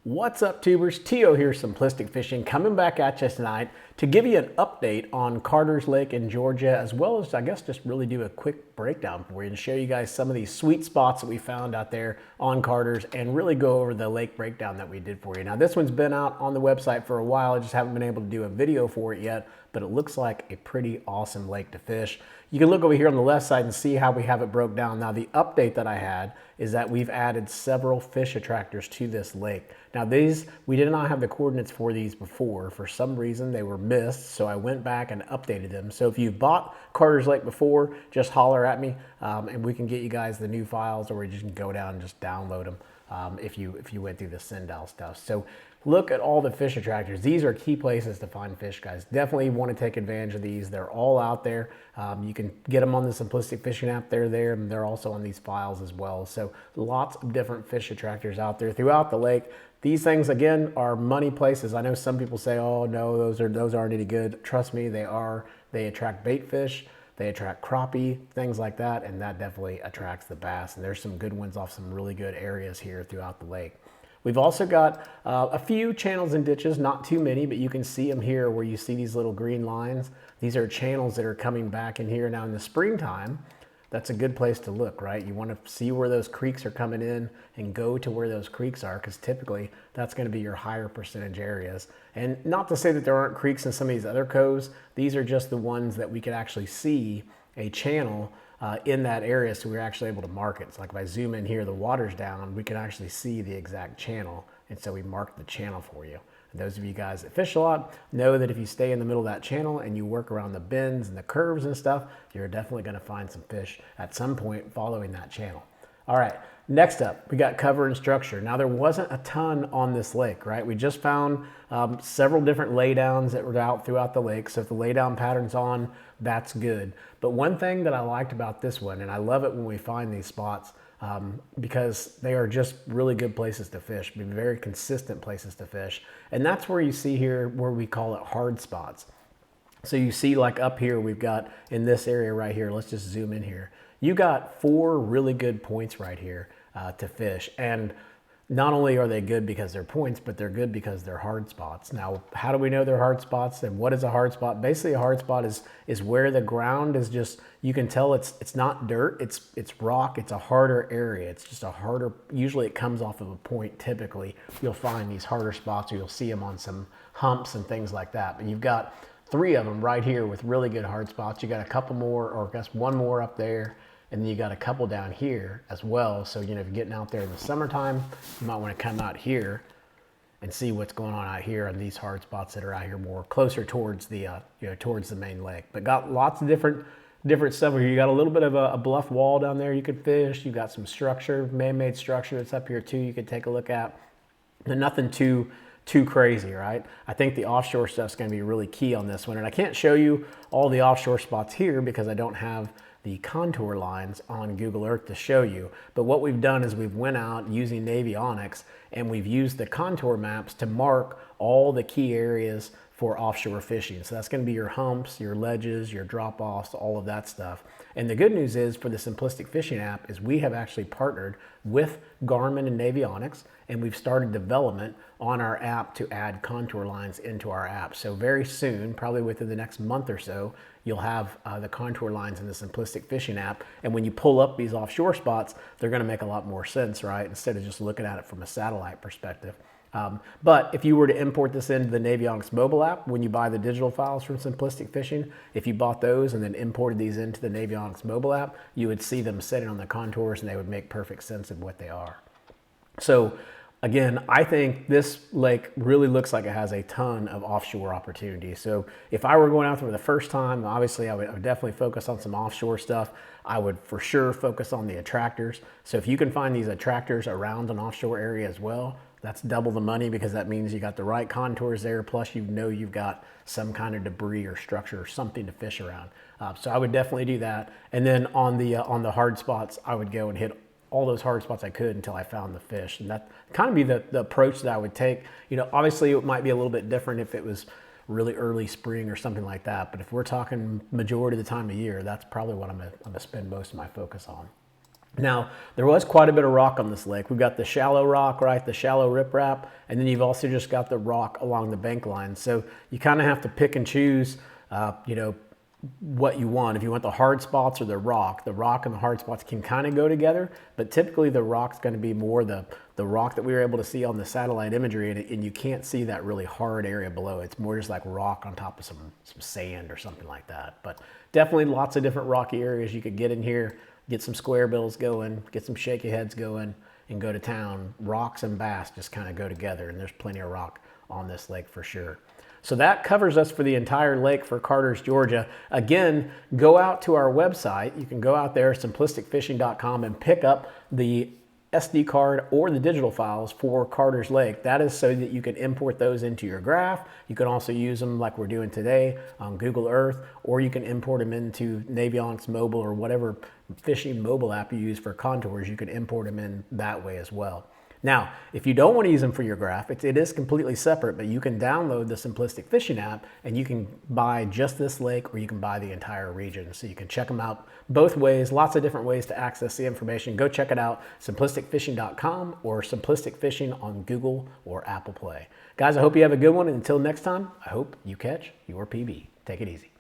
What's up, tubers? Tio here, Simplistic Fishing, coming back at you tonight to give you an update on Carter's Lake in Georgia, as well as, I guess, just really do a quick breakdown for you and show you guys some of these sweet spots that we found out there on Carter's and really go over the lake breakdown that we did for you. Now, this one's been out on the website for a while. I just haven't been able to do a video for it yet, but it looks like a pretty awesome lake to fish. You can look over here on the left side and see how we have it broke down. Now, the update that I had is that we've added several fish attractors to this lake. Now, these, we did not have the coordinates for these before. For some reason, they were missed, so I went back and updated them. So if you've bought Carter's Lake before, just holler at me, and we can get you guys the new files, or you can go down and just download them if you went through the Sendal stuff. So look at all the fish attractors. These are key places to find fish, guys. Definitely want to take advantage of these. They're all out there. You can get them on the Simplistic Fishing app. They're there, and they're also on these files as well. So lots of different fish attractors out there throughout the lake. These things, again, are money places. I know some people say, oh, no, those aren't any good. Trust me, they are. They attract bait fish. They attract crappie, things like that, and that definitely attracts the bass. And there's some good ones off some really good areas here throughout the lake. We've also got a few channels and ditches, not too many, but you can see them here where you see these little green lines. These are channels that are coming back in here. Now in the springtime, that's a good place to look, right? You want to see where those creeks are coming in and go to where those creeks are, because typically that's going to be your higher percentage areas. And not to say that there aren't creeks in some of these other coves. These are just the ones that we could actually see a channel in that area, so we're actually able to mark it. So like if I zoom in here, the water's down, we can actually see the exact channel, and so we marked the channel for you. And those of you guys that fish a lot know that if you stay in the middle of that channel and you work around the bends and the curves and stuff, you're definitely going to find some fish at some point following that channel. All right, next up, we got cover and structure. Now, there wasn't a ton on this lake, right? We just found several different laydowns that were out throughout the lake. So if the laydown pattern's on, that's good. But one thing that I liked about this one, and I love it when we find these spots, because they are just really good places to fish, very consistent places to fish. And that's where you see here where we call it hard spots. So you see like up here, we've got in this area right here, let's just zoom in here. You got 4 really good points right here to fish. And not only are they good because they're points, but they're good because they're hard spots. Now, how do we know they're hard spots, and what is a hard spot? Basically, a hard spot is where the ground is just, you can tell it's not dirt, it's rock, it's a harder area. It's just a harder, usually it comes off of a point typically. You'll find these harder spots, or you'll see them on some humps and things like that. But you've got 3 of them right here with really good hard spots. You got a couple more, or I guess 1 more up there. And then you got a couple down here as well. So, you know, if you're getting out there in the summertime, you might want to come out here and see what's going on out here on these hard spots that are out here more closer towards the, towards the main lake. But got lots of different stuff here. You got a little bit of a bluff wall down there you could fish. You got some structure, man-made structure that's up here too you could take a look at. But nothing too crazy, right? I think the offshore stuff's going to be really key on this one. And I can't show you all the offshore spots here because I don't have the contour lines on Google Earth to show you. But what we've done is we've went out using Navionics and we've used the contour maps to mark all the key areas for offshore fishing. So that's going to be your humps, your ledges, your drop-offs, all of that stuff. And the good news is for the Simplistic Fishing app is we have actually partnered with Garmin and Navionics, and we've started development on our app to add contour lines into our app. So very soon, probably within the next month or so, you'll have the contour lines in the Simplistic Fishing app. And when you pull up these offshore spots, they're going to make a lot more sense, right? Instead of just looking at it from a satellite perspective. But if you were to import this into the Navionics mobile app, when you buy the digital files from Simplistic Fishing, if you bought those and then imported these into the Navionics mobile app, you would see them sitting on the contours and they would make perfect sense of what they are. So again, I think this lake really looks like it has a ton of offshore opportunities. So if I were going out there for the first time, obviously I would definitely focus on some offshore stuff. I would for sure focus on the attractors. So if you can find these attractors around an offshore area as well, that's double the money, because that means you got the right contours there, plus you know you've got some kind of debris or structure or something to fish around. So I would definitely do that. And then on the hard spots, I would go and hit all those hard spots I could until I found the fish. And that kind of be the approach that I would take. You know, obviously it might be a little bit different if it was really early spring or something like that. But if we're talking majority of the time of year, that's probably what I'm gonna spend most of my focus on. Now, there was quite a bit of rock on this lake. We've got the shallow rock, right, the shallow riprap, and then you've also just got the rock along the bank line. So you kind of have to pick and choose, you know, what you want. If you want the hard spots or the rock and the hard spots can kind of go together, but typically the rock's going to be more the rock that we were able to see on the satellite imagery, and you can't see that really hard area below. It's more just like rock on top of some sand or something like that. But definitely lots of different rocky areas you could get in here, get some square bills going, get some shaky heads going, and go to town. Rocks and bass just kind of go together, and there's plenty of rock on this lake for sure. So that covers us for the entire lake for Carter's, Georgia. Again, go out to our website. You can go out there, simplisticfishing.com, and pick up the SD card or the digital files for Carter's Lake. That is so that you can import those into your graph. You can also use them like we're doing today on Google Earth, or you can import them into Navionics mobile or whatever fishing mobile app you use for contours. You can import them in that way as well. Now, if you don't want to use them for your graph, it is completely separate, but you can download the Simplistic Fishing app and you can buy just this lake, or you can buy the entire region. So you can check them out both ways, lots of different ways to access the information. Go check it out, simplisticfishing.com or Simplistic Fishing on Google or Apple Play. Guys, I hope you have a good one. And until next time, I hope you catch your PB. Take it easy.